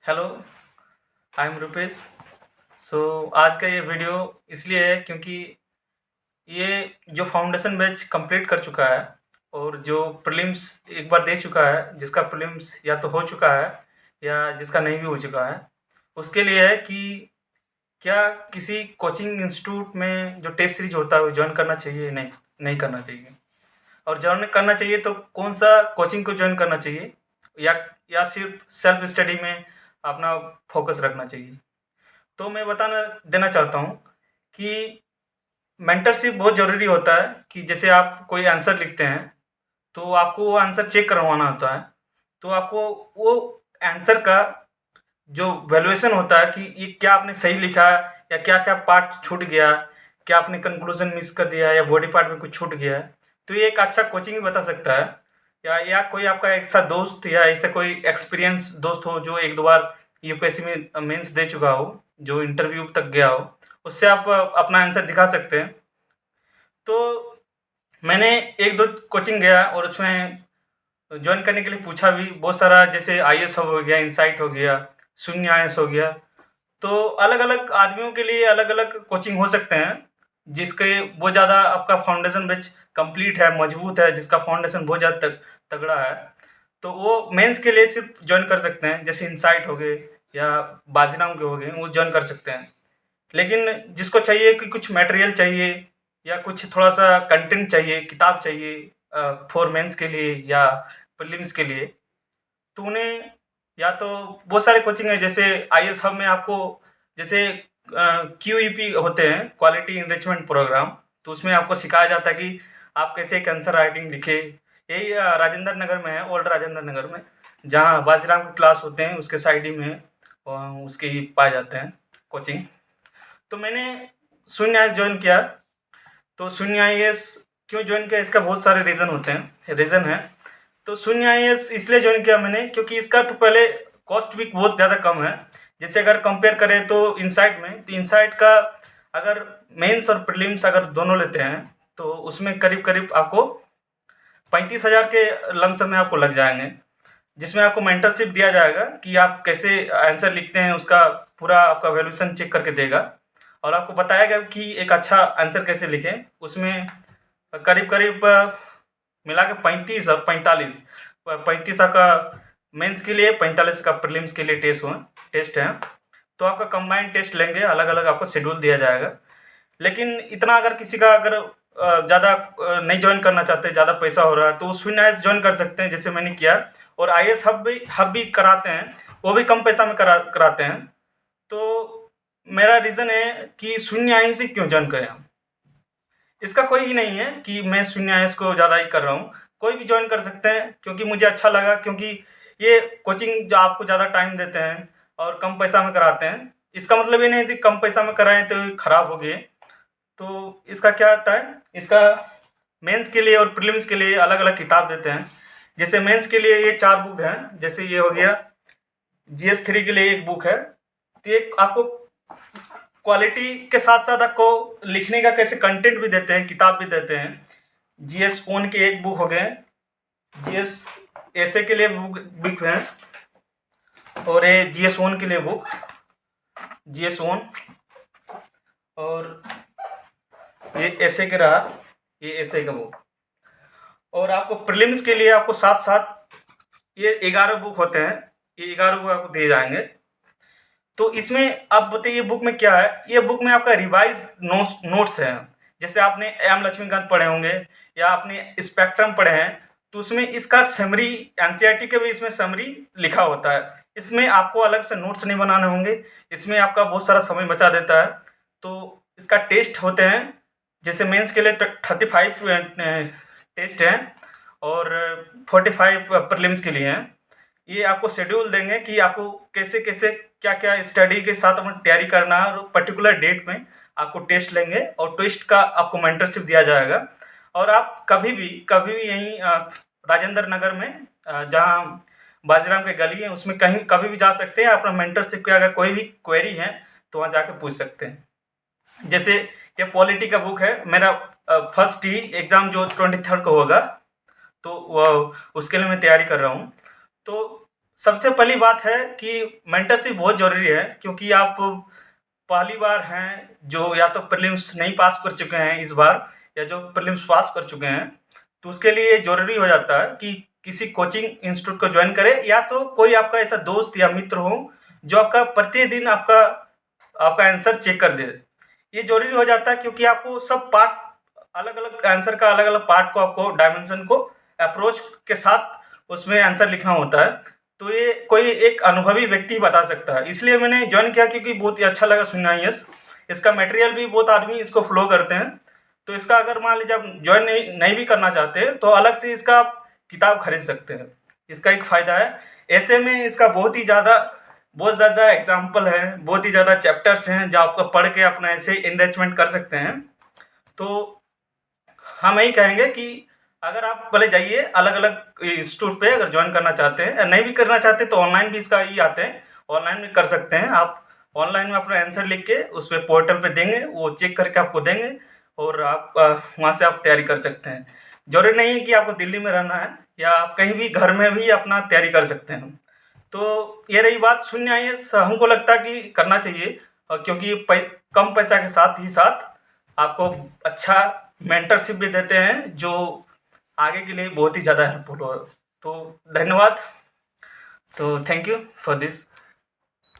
Hello, I am Rupesh. So आज का ये वीडियो इसलिए है क्योंकि ये जो फाउंडेशन बैच कंप्लीट कर चुका है और जो प्रीलिम्स एक बार दे चुका है, जिसका प्रीलिम्स या तो हो चुका है या जिसका नहीं भी हो चुका है, उसके लिए है कि क्या किसी कोचिंग इंस्टीट्यूट में जो टेस्ट सीरीज होता है वो जॉइन करना चाहिए या नहीं करना चाहिए, और जॉइन करना चाहिए तो कौन सा कोचिंग को जॉइन करना चाहिए, या सिर्फ सेल्फ स्टडी में अपना फोकस रखना चाहिए। तो मैं बताना देना चाहता हूँ कि मेंटरशिप बहुत ज़रूरी होता है कि जैसे आप कोई आंसर लिखते हैं, तो आपको वो आंसर चेक करवाना होता है। तो आपको वो आंसर का जो वैल्यूएशन होता है कि ये क्या आपने सही लिखा है या क्या-क्या पार्ट छूट गया, क्या आपने कंक्लूज़न मिस कर दिया या बॉडी पार्ट में कुछ छूट गया है। तो ये एक अच्छा कोचिंग भी बता सकता है, या कोई आपका ऐसा दोस्त या ऐसा कोई एक्सपीरियंस दोस्त हो जो 1-2 बार यूपीएससी में मेंस दे चुका हो, जो इंटरव्यू तक गया हो, उससे आप अपना आंसर दिखा सकते हैं। तो मैंने 1-2 कोचिंग गया और उसमें जॉइन करने के लिए पूछा भी बहुत सारा, जैसे आईएएस हो गया, इनसाइट हो गया, शून्य आईएएस हो गया। तो अलग-अलग आदमियों के लिए अलग-अलग कोचिंग हो सकते हैं, जिसके बहुत ज़्यादा आपका फाउंडेशन बैच कंप्लीट है, मजबूत है, जिसका फाउंडेशन बहुत ज़्यादा तगड़ा है, तो वो मेंस के लिए सिर्फ जॉइन कर सकते हैं। जैसे इनसाइट हो गए या बाजीराव के हो गए, वो जॉइन कर सकते हैं। लेकिन जिसको चाहिए कि कुछ मटेरियल चाहिए या कुछ थोड़ा-सा कंटेंट चाहिए, किताब चाहिए फॉर मेंस के लिए या प्रीलिम्स के लिए, तो उन्हें या तो बहुत सारे कोचिंग है, जैसे आईएएस हब में आपको जैसे क्यूईपी होते हैं, क्वालिटी एनरिचमेंट प्रोग्राम, तो उसमें आपको सिखाया जाता है कि आप कैसे एक आंसर राइटिंग लिखें। यही राजेंद्र नगर में है, ओल्ड राजेंद्र नगर में, जहाँ बाजीराव के क्लास होते हैं उसके साइड ही में उसके ही पाए जाते हैं कोचिंग। तो मैंने शून्य आईएएस जॉइन किया। तो शून्य आईएएस क्यों जॉइन किया, इसका बहुत सारे रीज़न है। तो शून्य आईएएस इसलिए जॉइन किया मैंने क्योंकि इसका तो पहले कॉस्ट भी बहुत ज़्यादा कम है। जैसे अगर कंपेयर करें तो इनसाइट में, तो इनसाइट का अगर मेंस और प्रीलिम्स अगर दोनों लेते हैं, तो उसमें करीब-करीब आपको 35,000 के लमसम में आपको लग जाएँगे। जिसमें आपको मेंटरशिप दिया जाएगा कि आप कैसे आंसर लिखते हैं, उसका पूरा आपका वैल्यूएशन चेक करके देगा और आपको बताएगा कि एक अच्छा आंसर कैसे लिखें। उसमें करीब-करीब मिला के 35 और 45 35 का मेंस के लिए, 45 का प्रीलिम्स के लिए टेस्ट है। तो आपका कंबाइंड टेस्ट लेंगे, अलग-अलग आपको शेड्यूल दिया जाएगा। लेकिन इतना अगर किसी का अगर ज़्यादा नहीं जॉइन करना चाहते, ज़्यादा पैसा हो रहा है, तो वो शून्य आईएएस जॉइन कर सकते हैं, जैसे मैंने किया। और आईएएस हब भी कराते हैं, वो भी कम पैसा में कराते हैं। तो मेरा रीज़न है कि शून्य आईएएस ही क्यों जॉइन करें हम। इसका कोई ही नहीं है कि मैं शून्य आईएएस को ज़्यादा ही कर रहा हूँ, कोई भी जॉइन कर सकते हैं, क्योंकि मुझे अच्छा लगा, क्योंकि ये कोचिंग जो आपको ज़्यादा टाइम देते हैं और कम पैसा में कराते हैं। इसका मतलब ये नहीं है कि कम पैसा में कराएँ तो ये खराब हो गए। तो इसका क्या होता है, इसका मेंस के लिए और प्रीलिम्स के लिए अलग-अलग किताब देते हैं। जैसे मेंस के लिए ये 4 बुक हैं, जैसे ये हो गया जीएस 3 के लिए एक बुक है। तो ये आपको क्वालिटी के साथ-साथ आपको लिखने का कैसे कंटेंट भी देते हैं, किताब भी देते हैं। जीएस ओन के एक बुक हो गए, जीएस एसए के लिए बुक है, और ये जीएस ओन के लिए बुक, जीएस ओन, और ये एसए के रहा, ये एसए का बुक। और आपको प्रीलिम्स के लिए आपको साथ-साथ ये 11 बुक होते हैं, ये 11 बुक आपको दिए जाएँगे। तो इसमें आप बताइए बुक में क्या है? ये बुक में आपका रिवाइज़ नोट्स हैं। जैसे आपने एम लक्ष्मीकांत पढ़े होंगे या आपने स्पेक्ट्रम पढ़े हैं, तो उसमें इसका समरी, एनसीईआरटी के भी इसमें समरी लिखा होता है। इसमें आपको अलग से नोट्स नहीं बनाने होंगे, इसमें आपका बहुत सारा समय बचा देता है। तो इसका टेस्ट होते हैं, जैसे मेंस के लिए 35 टेस्ट हैं और 45 प्रीलिम्स के लिए हैं। ये आपको शेड्यूल देंगे कि आपको कैसे-कैसे, क्या-क्या स्टडी के साथ अपनी तैयारी करना है, और पर्टिकुलर डेट में आपको टेस्ट लेंगे और टेस्ट का आपको मेंटरशिप दिया जाएगा। और आप कभी भी यहीं राजेंद्र नगर में जहाँ बाजीराव की गली है, उसमें कहीं कभी भी जा सकते हैं। अपना मेंटरशिप की अगर कोई भी क्वेरी है, तो वहाँ जाके पूछ सकते हैं। जैसे ये पॉलिटी का बुक है, मेरा फर्स्ट ही एग्ज़ाम जो 23rd को होगा, तो उसके लिए मैं तैयारी कर रहा हूँ। तो सबसे पहली बात है कि मेंटरशिप बहुत ज़रूरी है, क्योंकि आप पहली बार हैं जो या तो प्रीलिम्स नहीं पास कर चुके हैं इस बार, या जो प्रीलिम्स पास कर चुके हैं, तो उसके लिए ज़रूरी हो जाता है कि किसी कोचिंग इंस्टीट्यूट को जॉइन करें, या तो कोई आपका ऐसा दोस्त या मित्र हो जो आपका प्रतिदिन आपका आपका आंसर चेक कर दे। ये ज़रूरी हो जाता है, क्योंकि आपको सब पार्ट, अलग-अलग आंसर का अलग-अलग पार्ट को, आपको डायमेंशन को अप्रोच के साथ उसमें आंसर लिखना होता है। तो ये कोई एक अनुभवी व्यक्ति बता सकता है। इसलिए मैंने जॉइन किया, क्योंकि बहुत ही अच्छा लगा सुनना यस। इसका मटेरियल भी बहुत आदमी इसको फ़ॉलो करते हैं। तो इसका अगर मान लीजिए आप जॉइन नहीं नहीं भी करना चाहते हैं, तो अलग से इसका आप किताब खरीद सकते हैं। इसका एक फ़ायदा है। ऐसे में इसका बहुत ज़्यादा एग्ज़ाम्पल हैं, बहुत ही ज़्यादा चैप्टर्स हैं, जो आपको पढ़ के अपना ऐसे एनरिचमेंट कर सकते हैं। तो हम यही कहेंगे कि अगर आप पहले जाइए अलग-अलग इंस्टीट्यूट पे, अगर जॉइन करना चाहते हैं या नहीं भी करना चाहते, तो ऑनलाइन भी इसका ये आते हैं, ऑनलाइन भी कर सकते हैं। आप ऑनलाइन में अपना आंसर लिख के उसपे पोर्टल पे देंगे, वो चेक करके आपको देंगे और आप वहाँ से आप तैयारी कर सकते हैं। ज़रूरी नहीं है कि आपको दिल्ली में रहना है, या आप कहीं भी घर में भी अपना तैयारी कर सकते हैं। तो ये रही बात, शून्य आईएएस हमको लगता है कि करना चाहिए, क्योंकि कम पैसा के साथ ही साथ आपको अच्छा मेंटरशिप भी देते हैं, जो आगे के लिए बहुत ही ज़्यादा हेल्पफुल हो। तो धन्यवाद। So thank you for this.